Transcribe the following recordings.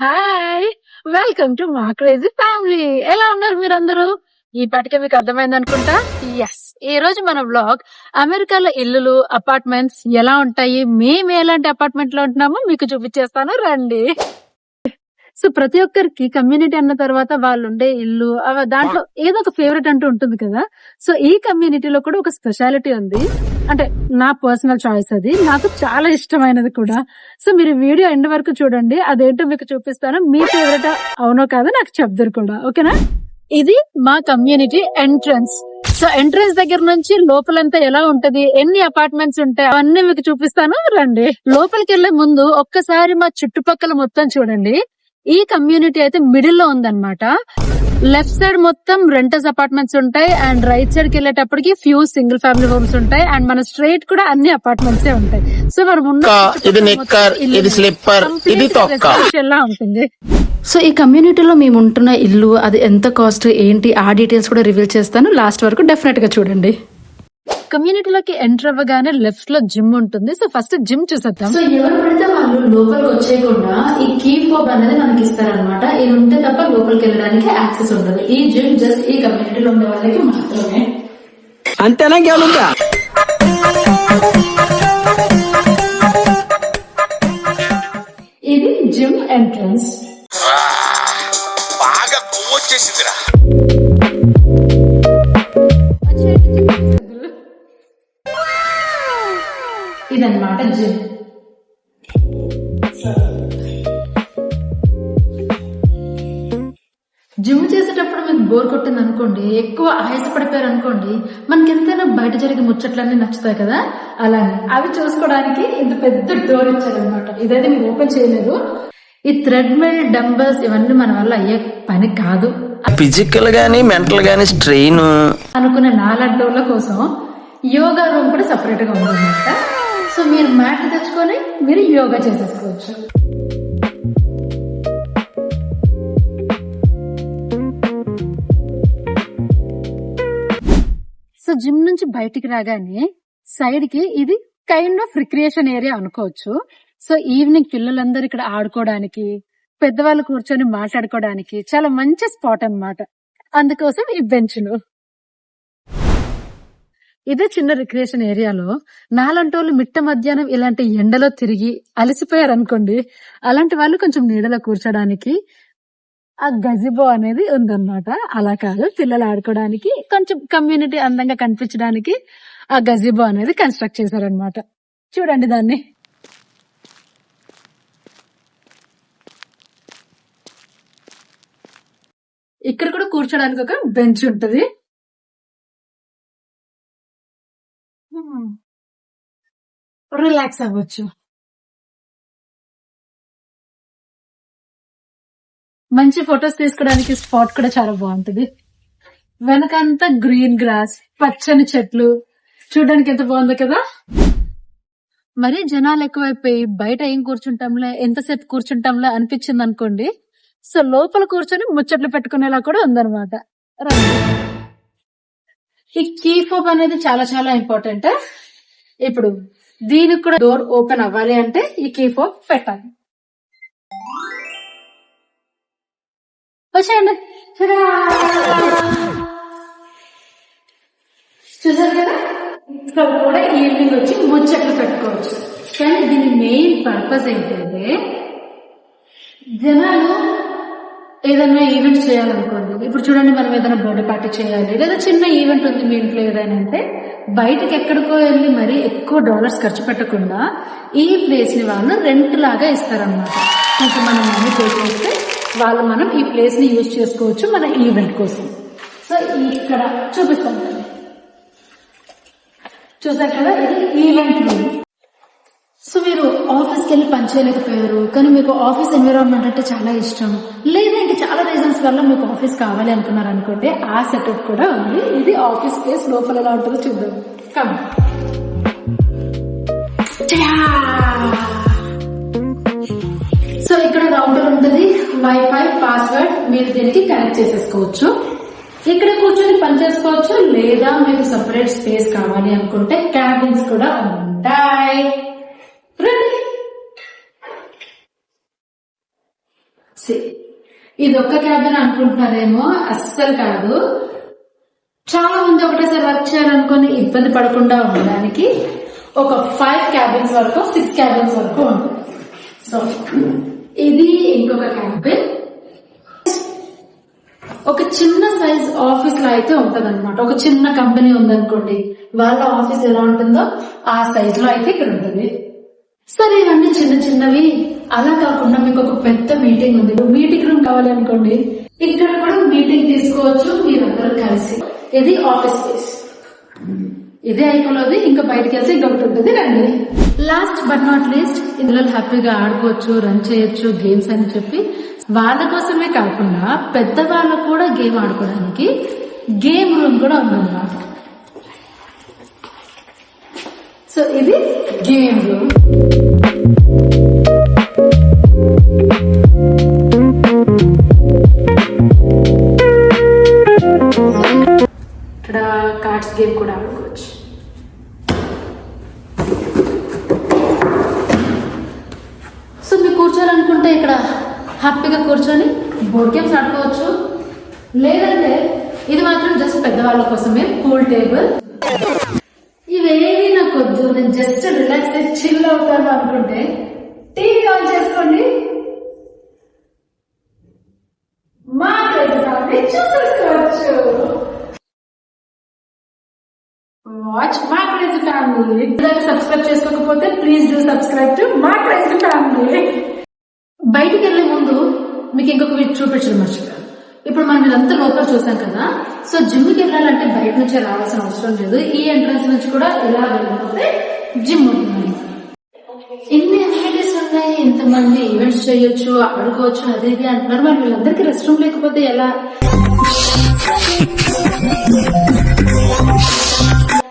Hi! Welcome to మా crazy family. ఎలా ఉన్నారు మీరందరూ? ఈ పాటికే మీకు అర్థమైందనుకుంటా. యెస్! ఈ రోజు మన వ్లాగ్ అమెరికాలో ఇల్లులు, అపార్ట్మెంట్స్ ఎలా ఉంటాయి, మేము ఎలాంటి అపార్ట్మెంట్ లో ఉంటున్నామో మీకు చూపించేస్తాను రండి. సో ప్రతి ఒక్కరికి కమ్యూనిటీ అన్న తర్వాత వాళ్ళు ఉండే ఇల్లు దాంట్లో ఏదో ఒక ఫేవరెట్ అంటూ ఉంటుంది కదా. సో ఈ కమ్యూనిటీలో కూడా ఒక స్పెషాలిటీ ఉంది. అంటే నా పర్సనల్ చాయిస్ అది, నాకు చాలా ఇష్టమైనది కూడా. సో మీరు వీడియో ఎండ్ వరకు చూడండి, అదేంటో మీకు చూపిస్తాను. మీ ఫేవరెట్ అవునో కాదో నాకు చెప్తారు కూడా, ఓకేనా? ఇది మా కమ్యూనిటీ ఎంట్రన్స్. సో ఎంట్రన్స్ దగ్గర నుంచి లోపలంతా ఎలా ఉంటది, ఎన్ని అపార్ట్మెంట్స్ ఉంటాయి అవన్నీ మీకు చూపిస్తాను రండి. లోపలికి వెళ్లే ముందు ఒక్కసారి మా చుట్టుపక్కల మొత్తం చూడండి. ఈ కమ్యూనిటీ అయితే మిడిల్ లో ఉందన్నమాట. లెఫ్ట్ సైడ్ మొత్తం రెంటర్స్ అపార్ట్మెంట్స్ ఉంటాయి అండ్ రైట్ సైడ్ కి వెళ్ళేటప్పటికి ఫ్యూ సింగిల్ ఫ్యామిలీ హోమ్స్ ఉంటాయి అండ్ మన స్ట్రైట్ కూడా అన్ని అపార్ట్మెంట్స్ ఉంటాయి. సో మనం ఉంటుంది. సో ఈ కమ్యూనిటీలో మేము ఉంటున్న ఇల్లు, అది ఎంత కాస్ట్ ఏంటి ఆ డీటెయిల్స్ కూడా రివీల్ చేస్తాను. లాస్ట్ వరకు డెఫినెట్ గా చూడండి. కమ్యూనిటీలోకి ఎంటర్ అవ్వగానే లెఫ్ట్ లో జిమ్ ఉంటుంది. సో ఫస్ట్ జిమ్ చూసేద్దాం. సో ఎవరు పడితే వాళ్ళు లోపలికి వచ్చేయకుండా ఈ కీ ఫోబ్ అనేది మనకి ఇస్తారనమాట. ఇది ఉంటే తప్ప లోపలికి వెళ్ళడానికి యాక్సెస్ ఉండదు. ఈ జిమ్ జస్ట్ ఈ కమ్యూనిటీలో ఉండే వాళ్ళకి మాత్రమే. అంతేనా? ఇది జిమ్ ఎంట్రన్స్. బాగా వచ్చేసిందిరా. ఇదన్నమాట జిమ్. జిమ్ చేసేటప్పుడు మీకు బోర్ కొట్టింది అనుకోండి, ఎక్కువ ఆయాసపడిపోయారు అనుకోండి, మనకి ఎంతైనా బయట జరిగే ముచ్చట్లన్నీ నచ్చుతాయి కదా, అలానే అవి చూసుకోవడానికి ఇంత పెద్ద డోర్ ఇచ్చారనమాట. ఇదైతే మేము ఓపెన్ చేయలేదు. ఈ థ్రెడ్ మిల్, డంబల్స్ ఇవన్నీ మన వల్ల అయ్యే పని కాదు. ఫిజికల్ గానీ మెంటల్ గానీ స్ట్రెయిన్ అనుకునే నాలంటోళ్ళ కోసం యోగా రూమ్ కూడా సపరేట్ గా ఉందన్నమాట. సో మీరు మ్యాట్ తెచ్చుకొని మీరు యోగా చేసేసుకోవచ్చు. సో జిమ్ నుంచి బయటికి రాగానే సైడ్ కి ఇది కైండ్ ఆఫ్ రిక్రియేషన్ ఏరియా అనుకోవచ్చు. సో ఈవినింగ్ పిల్లలందరూ ఇక్కడ ఆడుకోవడానికి, పెద్దవాళ్ళు కూర్చొని మాట్లాడుకోవడానికి చాలా మంచి స్పాట్ అన్నమాట. అందుకోసం ఈ బెంచ్లు. ఇదే చిన్న రిక్రియేషన్ ఏరియాలో నాలంటోళ్ళు మిట్ట మధ్యాహ్నం ఇలాంటి ఎండలో తిరిగి అలసిపోయారు అనుకోండి, అలాంటి వాళ్ళు కొంచెం నీడలో కూర్చోడానికి ఆ గజిబో అనేది ఉందన్నమాట. అలా కాదు, పిల్లలు ఆడుకోవడానికి, కొంచెం కమ్యూనిటీ అందంగా కనిపించడానికి ఆ గజిబో అనేది కన్స్ట్రక్ట్ చేశారనమాట. చూడండి దాన్ని. ఇక్కడ కూడా కూర్చోడానికి ఒక బెంచ్ ఉంటది. రిలాక్స్ అవ్వచ్చు. మంచి ఫొటోస్ తీసుకోవడానికి స్పాట్ కూడా చాలా బాగుంటది. వెనకంతా గ్రీన్ గ్రాస్, పచ్చని చెట్లు, చూడడానికి ఎంత బాగుంది కదా. మరి జనాలు ఎక్కువైపోయి బయట ఏం కూర్చుంటాంలే, ఎంతసేపు కూర్చుంటాంలే అనిపించింది అనుకోండి, సో లోపల కూర్చొని ముచ్చట్లు పెట్టుకునేలా కూడా ఉందన్నమాట. ఈ కీ ఫోబ్ అనేది చాలా చాలా ఇంపార్టెంట్. ఇప్పుడు దీనికి కూడా డోర్ ఓపెన్ అవ్వాలి అంటే ఈ కీ ఫోబ్ పెట్టాలి. వచ్చేయండి. చూసారు కదా, ఇక్కడ కూడా ఈవినింగ్ వచ్చి ముచ్చట్లు పెట్టుకోవచ్చు. కానీ దీని మెయిన్ పర్పస్ ఏంటంటే, జనాలు ఏదైనా ఈవెంట్ చేయాలనుకోండి, ఇప్పుడు చూడండి మనం ఏదైనా బర్త్డే పార్టీ చేయాలి, లేదా చిన్న ఈవెంట్ ఉంది మీ ఇంట్లో ఏదైనా అంటే, బయటకి ఎక్కడికో వెళ్ళి మరి ఎక్కువ డాలర్స్ ఖర్చు పెట్టకుండా ఈ ప్లేస్ ని వాళ్ళు రెంట్ లాగా ఇస్తారనమాట. కొంచెం మనం మనీ పే చేస్తే వాళ్ళు మనం ఈ ప్లేస్ ని యూజ్ చేసుకోవచ్చు మన ఈవెంట్ కోసం. సో ఇక్కడ చూపిస్తాం, చూసారు కదా, ఇది ఈవెంట్ రూమ్. సో మీరు ఆఫీస్కి వెళ్ళి పని చేయలేకపోయారు, కానీ మీకు ఆఫీస్ ఎన్విరాన్మెంట్ అంటే చాలా ఇష్టం, లేదా ఇంకా చాలా రీజన్స్ వల్ల మీకు ఆఫీస్ కావాలి అనుకున్నారు అనుకోండి, ఆ సెటప్ కూడా ఉంది. ఇది ఆఫీస్ స్పేస్. లోపల ఎలా ఉంటుందో చూద్దాం. కమ్. సో ఇక్కడ రౌటర్ ఉంటుంది, వైఫై, పాస్వర్డ్, మీరు దీనికి కనెక్ట్ చేసేసుకోవచ్చు. ఇక్కడ కూర్చొని పని చేసుకోవచ్చు, లేదా మీకు సపరేట్ స్పేస్ కావాలి అనుకుంటే క్యాబిన్స్ కూడా ఉంటాయి. ఇది ఒక్క క్యాబిన్ అనుకుంటున్నారేమో, అస్సలు కాదు. చాలా మంది ఒకటేసారి వర్క్ చేయాలనుకుని ఇబ్బంది పడకుండా ఉండడానికి ఒక 5 క్యాబిన్స్ వరకు 6 క్యాబిన్స్ వరకు ఉంటుంది. సో ఇది ఇంకొక క్యాబిన్. ఒక చిన్న సైజ్ ఆఫీస్ లో అయితే ఉంటది అనమాట. ఒక చిన్న కంపెనీ ఉందనుకోండి, వాళ్ళ ఆఫీస్ ఎలా ఉంటుందో ఆ సైజ్ లో అయితే ఇక్కడ ఉంటుంది. సరే, ఇవన్నీ చిన్న చిన్నవి. అలా కాకుండా మీకు ఒక పెద్ద మీటింగ్ ఉంది, మీటింగ్ రూమ్ కావాలి అనుకోండి, ఇక్కడ కూడా మీటింగ్ తీసుకోవచ్చు మీరందరూ కలిసి. ఇది ఆఫీస్ స్పేస్. ఇదే అయిపోలేదు, ఇంకా బయటకు వెళ్తే ఇంకొకటి ఉంటుంది. రండి. లాస్ట్ బట్ నాట్ లీస్ట్, ఇందులో హ్యాపీగా ఆడుకోవచ్చు, రన్ చేయొచ్చు గేమ్స్ అని చెప్పి. వాళ్ళ కోసమే కాకుండా పెద్దవాళ్ళు కూడా గేమ్ ఆడుకోవడానికి గేమ్ రూమ్ కూడా ఉందన్నమాట. సో ఇది గేమ్ రూమ్. ఇక్కడ కార్డ్స్ గేమ్ కూడా ఆడుకోవచ్చు. సో మీరు కూర్చోాలనుకుంటే ఇక్కడ హ్యాపీగా కూర్చొని బోర్డ్ గేమ్స్ ఆడుకోవచ్చు. లేదంటే ఇది మాత్రం జస్ట్ పెద్దవాళ్ళ కోసమే పూల్ టేబుల్. ఇవేవి నాకు వద్దు, నేను జస్ట్ రిలాక్స్ అయ్యి చిల్ అవుతాను అనుకుంటే టీవీ ఆన్ చేసుకోండి, మా చూసేసుకోవచ్చు. వాచ్ మా క్రేజీ ఫ్యామిలీ. సబ్స్క్రైబ్ చేసుకోకపోతే ప్లీజ్ డూ సబ్స్క్రైబ్ టు మా క్రేజీ ఫ్యామిలీ. బయటికి వెళ్లే ముందు మీకు ఇంకొక వీటి చూపించడం మర్చిపోయాను. ఇప్పుడు మనం ఇదంతా లోపల చూసాం కదా. సో జిమ్కి వెళ్ళాలంటే బయట నుంచే రావాల్సిన అవసరం లేదు. ఈ ఎంట్రన్స్ నుంచి కూడా ఇలా వెళ్ళిపోతే జిమ్ ఉంటుంది. ఎన్ని యాక్టివిటీస్ ఉన్నాయి, ఇంతమంది ఈవెంట్స్ చేయొచ్చు, ఆడుకోవచ్చు, అది ఇది అంటున్నారు. మరి వీళ్ళందరికీ రెస్ట్ రూమ్ లేకపోతే ఎలా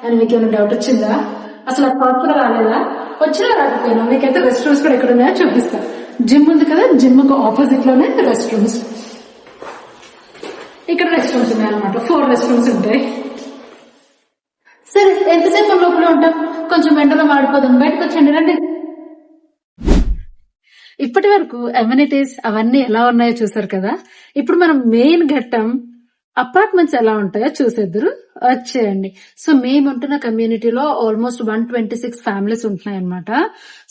అని మీకు ఏమైనా డౌట్ వచ్చిందా? అసలు ఆ థాట్ కూడా రాలేదా? వచ్చినా రాకపోయినా మీకైతే రెస్ట్ రూమ్స్ కూడా ఎక్కడ ఉన్నాయో చూపిస్తాను. జిమ్ ఉంది కదా, జిమ్ కు ఆపోజిట్ లోనే రెస్ట్ రూమ్స్. ఇక్కడ రెస్ట్ రూమ్స్ ఉన్నాయి అనమాట. 4 రెస్ట్ రూమ్స్ ఉంటాయి. సరే, ఎంతసేపు మనం లోపల ఉంటాం, కొంచెం ఎండలో మాడిపోదాం, బయటకు వచ్చండి రండి. ఇప్పటి వరకు అమ్యూనిటీస్ అవన్నీ ఎలా ఉన్నాయో చూసారు కదా. ఇప్పుడు మనం మెయిన్ ఘట్టం అపార్ట్మెంట్స్ ఎలా ఉంటాయో చూసేద్దరు వచ్చేయండి. సో మేము ఉంటున్న కమ్యూనిటీలో ఆల్మోస్ట్ 126 ఫ్యామిలీస్ ఉంటున్నాయి అనమాట.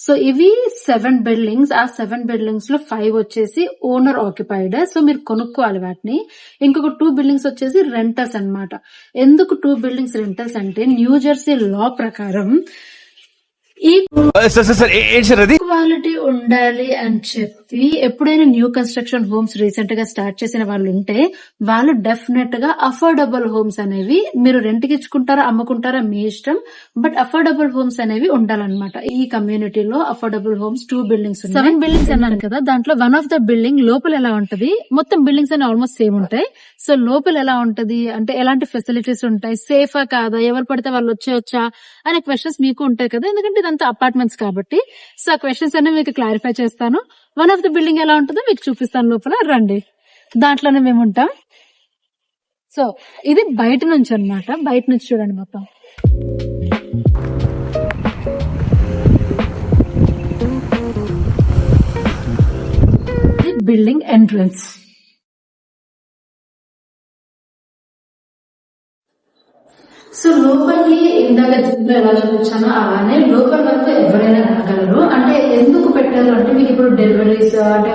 సో ఇవి 7 బిల్డింగ్స్. ఆ 7 బిల్డింగ్స్ లో 5 వచ్చేసి ఓనర్ ఆక్యుపైడ్. సో మీరు కొనుక్కోవాలి వాటిని. ఇంకొక 2 బిల్డింగ్స్ వచ్చేసి రెంటల్స్ అన్నమాట. ఎందుకు 2 బిల్డింగ్స్ రెంటల్స్ అంటే న్యూ జెర్సీ లా ప్రకారం ఈ క్వాలిటీ ఉండాలి అని చెప్పి ఎప్పుడైనా న్యూ కన్స్ట్రక్షన్ హోమ్స్ రీసెంట్ గా స్టార్ట్ చేసిన వాళ్ళు ఉంటే వాళ్ళు డెఫినెట్ గా అఫోర్డబుల్ హోమ్స్ అనేవి మీరు రెంట్ కి ఇచ్చుకుంటారా అమ్ముకుంటారా మీ ఇష్టం, బట్ అఫోర్డబుల్ హోమ్స్ అనేవి ఉండాలన్నమాట. ఈ కమ్యూనిటీలో అఫోర్డబుల్ హోమ్స్ 2 బిల్డింగ్స్ 7 బిల్డింగ్స్ అన్నాను కదా. దాంట్లో వన్ ఆఫ్ ద బిల్డింగ్ లోపల ఎలా ఉంటది, మొత్తం బిల్డింగ్స్ అన్ని ఆల్మోస్ట్ సేమ్ ఉంటాయి. సో లోపల ఎలా ఉంటది అంటే ఎలాంటి ఫెసిలిటీస్ ఉంటాయి, సేఫా కాదా, ఎవరు పడితే వాళ్ళు వచ్చేయొచ్చా అనే క్వశ్చన్స్ మీకు ఉంటాయి కదా, ఎందుకంటే ఇదంతా అపార్ట్మెంట్స్ కాబట్టి. సో ఆ క్వశ్చన్స్ అన్ని మీకు క్లారిఫై చేస్తాను. వన్ ఆఫ్ ద బిల్డింగ్ ఎలా ఉంటుందో మీకు చూపిస్తాను. లోపల రండి, దాంట్లోనే మేము ఉంటాం. సో ఇది బయట నుంచి అన్నమాట. బయట నుంచి చూడండి మొత్తం. ఇది బిల్డింగ్ ఎంట్రన్స్. సో లోపలికి ఇందాక జిమ్ ఎలా చూపించానో అలానే లోపల వరకు ఎవరైనా రాగలరు. అంటే ఎందుకు పెట్టారు అంటే మీకు ఇప్పుడు డెలివరీస్ అంటే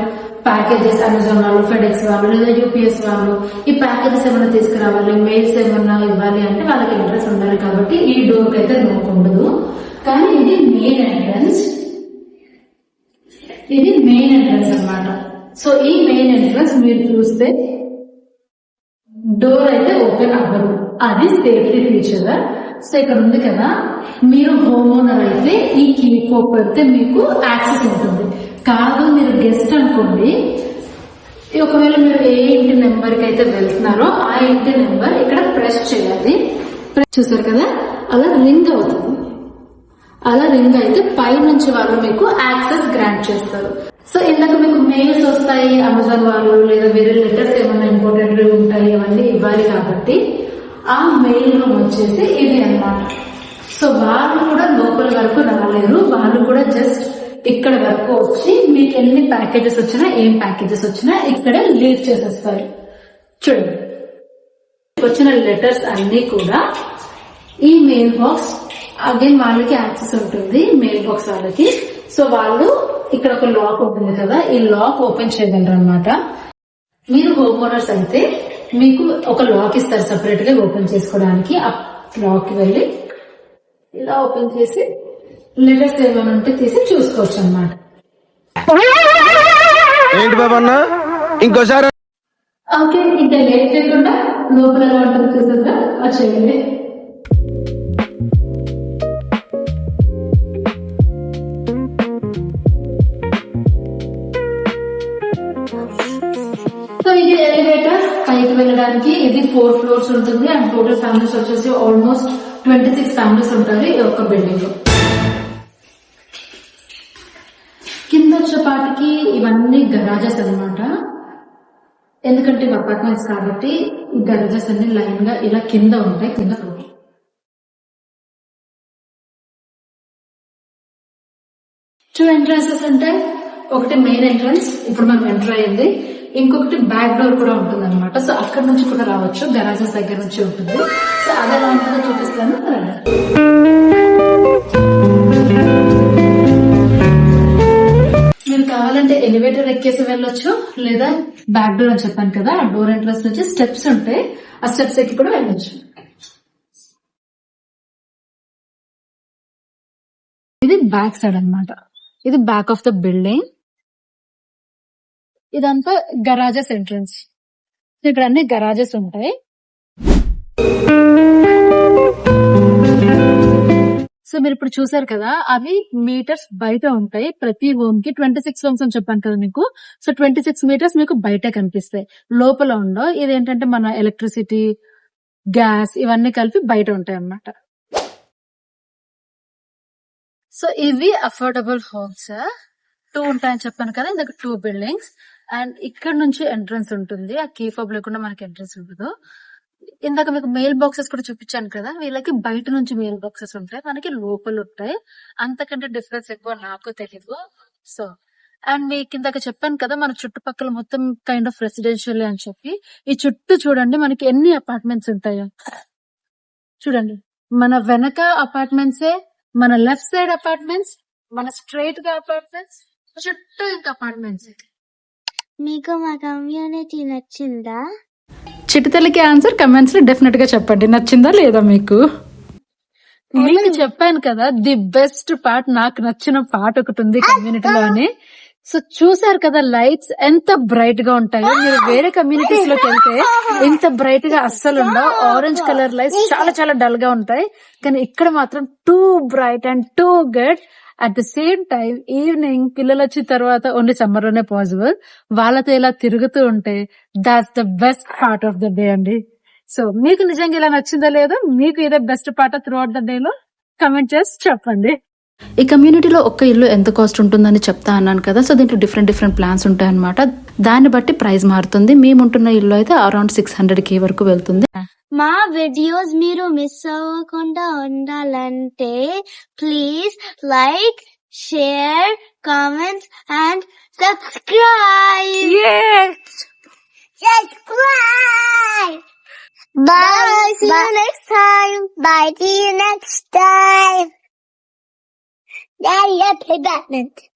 ప్యాకేజెస్, అమెజాన్ వాళ్ళు, ఫెడెక్స్ వాళ్ళు లేదా యూపీఎస్ వాళ్ళు ఈ ప్యాకేజెస్ ఏమైనా తీసుకురావాలి, మెయిల్స్ ఏమన్నా ఇవ్వాలి అంటే వాళ్ళకి ఇంట్రెస్ట్ ఉండాలి కాబట్టి ఈ డోర్ కి అయితే నోక్ ఉండదు. కానీ ఇది మెయిన్ ఎంట్రన్స్. ఇది మెయిన్ ఎంట్రన్స్ అన్నమాట. సో ఈ మెయిన్ ఎంట్రన్స్ మీరు చూస్తే డోర్ అయితే ఓపెన్ అవ్వదు, అది సేఫ్టీ ఫీచర్. సో ఇక్కడ ఉంది కదా, మీరు హోమ్ ఓనర్ అయితే ఈ కీ ఫోక్ పెడితే మీకు యాక్సెస్ ఉంటుంది. కాదు మీరు గెస్ట్ అనుకోండి, ఒకవేళ మీరు ఏ ఇంటి నెంబర్ కి అయితే వెళ్తున్నారో ఆ ఇంటి నెంబర్ ఇక్కడ ప్రెస్ చేయాలి. ప్రెస్ చేశారు కదా, అలా రింగ్ అవుతుంది. అలా రింగ్ అయితే పై నుంచి వాళ్ళు మీకు యాక్సెస్ గ్రాంట్ చేస్తారు. సో ఇందాక మీకు మెయిల్స్ వస్తాయి అమెజాన్ వాళ్ళు లేదా వేరే లెటర్స్ ఏమైనా ఇంపార్టెంట్ ఉంటాయి, అవన్నీ ఇవ్వాలి కాబట్టి ఆ మెయిల్ రూమ్ వచ్చేసి ఇది అన్నమాట. సో వాళ్ళు కూడా లోపల వరకు రాలేరు, వాళ్ళు కూడా జస్ట్ ఇక్కడ వరకు వచ్చి మీకు ఎన్ని ప్యాకేజెస్ వచ్చినా ఏం ప్యాకేజెస్ వచ్చినా ఇక్కడ లీవ్ చేసేస్తారు. చూడండి, వచ్చిన లెటర్స్ అన్ని కూడా ఈ మెయిల్ బాక్స్, అగైన్ వాళ్ళకి యాక్సెస్ ఉంటుంది మెయిల్ బాక్స్ వాళ్ళకి. సో వాళ్ళు ఇక్కడ ఒక లాక్ ఉంటుంది కదా, ఈ లాక్ ఓపెన్ చేయగలరు అనమాట. మీరు హోమ్ ఓనర్స్ అయితే మీకు ఒక లాక్ ఇస్తారు సెపరేట్ గా ఓపెన్ చేసుకోవడానికి. ఆ లాక్ కి వెళ్ళి ఇలా ఓపెన్ చేసి లెటర్స్ ఏమైనా ఉంటే తీసి చూసుకోవచ్చు అనమాట. ఏంటి బాబా అన్న ఇంకోసారి? ఓకే, ఇంకా లేట్ చేయకుండా లోపల ఎలా ఉంటుంది చూసేద్దాం, వచ్చేయండి. సో ఇది ఎలివేటర్ పైకి వెళ్ళడానికి. ఇది 4 floors ఉంటుంది అండ్ టోటల్ ఫ్యామిలీస్ వచ్చేసి ఆల్మోస్ట్ 26 ఫ్యామిలీస్ ఉంటారు ఈ ఒక్క బిల్డింగ్ లో. కింద వచ్చేపాటికి ఇవన్నీ గరాజెస్ అన్నమాట. ఎందుకంటే ఇవి అపార్ట్మెంట్స్ కాబట్టి ఈ గరాజెస్ అన్ని లైన్ గా ఇలా కింద ఉంటాయి, కింద ఫ్లోర్. 2 entrances ఉంటాయి. ఒకటి మెయిన్ ఎంట్రన్స్, ఇప్పుడు మనం ఎంటర్ అయ్యింది. ఇంకొకటి బ్యాక్ డోర్ కూడా ఉంటుంది అనమాట. సో అక్కడ నుంచి కూడా రావచ్చు, గరాజెస్ దగ్గర నుంచి ఉంటుంది. సో అది ఎలా ఉంటుందో చూపిస్తాను. మీరు కావాలంటే ఎలివేటర్ ఎక్కేసి వెళ్ళొచ్చు, లేదా బ్యాక్ డోర్ అని చెప్పాను కదా, ఆ డోర్ ఎంట్రన్స్ నుంచి స్టెప్స్ ఉంటాయి, ఆ స్టెప్స్ ఎక్కి కూడా వెళ్ళొచ్చు. ఇది బ్యాక్ సైడ్ అన్నమాట. ఇది బ్యాక్ ఆఫ్ ద బిల్డింగ్. ఇదంతా గరాజెస్ ఎంట్రన్స్. ఇక్కడ అన్ని గరాజెస్ ఉంటాయి. సో మీరు ఇప్పుడు చూసారు కదా, అవి మీటర్స్ బయట ఉంటాయి. ప్రతి హోమ్ కి 26 homes అని చెప్పాను కదా మీకు. సో 26 meters మీకు బయట కనిపిస్తాయి, లోపల ఉండవు. ఇదేంటంటే మన ఎలక్ట్రిసిటీ, గ్యాస్ ఇవన్నీ కలిపి బయట ఉంటాయి అన్నమాట. సో ఇవి అఫోర్డబుల్ హోమ్స్. 2 ఉంటాయని చెప్పాను కదా, ఇందాక 2 buildings. అండ్ ఇక్కడ నుంచి ఎంట్రన్స్ ఉంటుంది. ఆ కీ ఫోబ్ లేకుండా మనకి ఎంట్రన్స్ ఉండదు. ఇందాక మీకు మెయిల్ బాక్సెస్ కూడా చూపించాను కదా, వీళ్ళకి బయట నుంచి మెయిల్ బాక్సెస్ ఉంటాయి, మనకి లోపల ఉంటాయి. అంతకంటే డిఫరెన్స్ ఎక్కువ నాకు తెలియదు. సో అండ్ మీకు ఇందాక చెప్పాను కదా, మన చుట్టుపక్కల మొత్తం కైండ్ ఆఫ్ రెసిడెన్షియల్ అని చెప్పి. ఈ చుట్టూ చూడండి మనకి ఎన్ని అపార్ట్మెంట్స్ ఉంటాయో. చూడండి, మన వెనక అపార్ట్మెంట్సే, మన లెఫ్ట్ సైడ్ అపార్ట్మెంట్స్, మన స్ట్రైట్ గా అపార్ట్మెంట్స్, చుట్టూ ఇంకా అపార్ట్మెంట్స్. మీకు మా కమ్యూనిటీ నచ్చిందా? చిటితలకి ఆన్సర్ కమెంట్స్ లో డెఫినెట్ గా చెప్పండి, నచ్చిందా లేదా మీకు. మీకు చెప్పాను కదా, ది బెస్ట్ పార్ట్, నాకు నచ్చిన పార్ట్ ఒకటి ఉంది కమ్యూనిటీలోనే. సో చూసారు కదా లైట్స్ ఎంత బ్రైట్ గా ఉంటాయో. మీరు వేరే కమ్యూనిటీస్ లోకి వెళ్తే ఇంత బ్రైట్ గా అస్సలు ఉండవు. ఆరెంజ్ కలర్ లైట్స్ చాలా చాలా డల్ గా ఉంటాయి, కానీ ఇక్కడ మాత్రం two bright and too good. At the same time evening పిల్లలు వచ్చిన తర్వాత, ఓన్లీ సమ్మర్ లోనే పాసిబుల్, వాళ్ళతో ఇలా తిరుగుతూ ఉంటే that's the best part of the day అండి. సో మీకు నిజంగా ఇలా నచ్చిందో లేదో, మీకు ఇదే best part through out the day లో కమెంట్ చేసి చెప్పండి. ఈ కమ్యూనిటీలో ఒక్క ఇల్లు ఎంత కాస్ట్ ఉంటుందని చెప్తా అన్నాను కదా. సో దీంట్లో డిఫరెంట్ ప్లాన్స్ ఉంటాయన్నమాట. దాన్ని బట్టి ప్రైస్ మారుతుంది. మేముంటున్న ఇల్లు అయితే అరౌండ్ 600K వరకు వెళ్తుంది. మా వీడియోస్ మీరు మిస్ అవ్వకుండా ఉండాలంటే please like, share, comments and subscribe. Subscribe. Bye. See you next time. Bye. See you next time. Yeah, play badminton.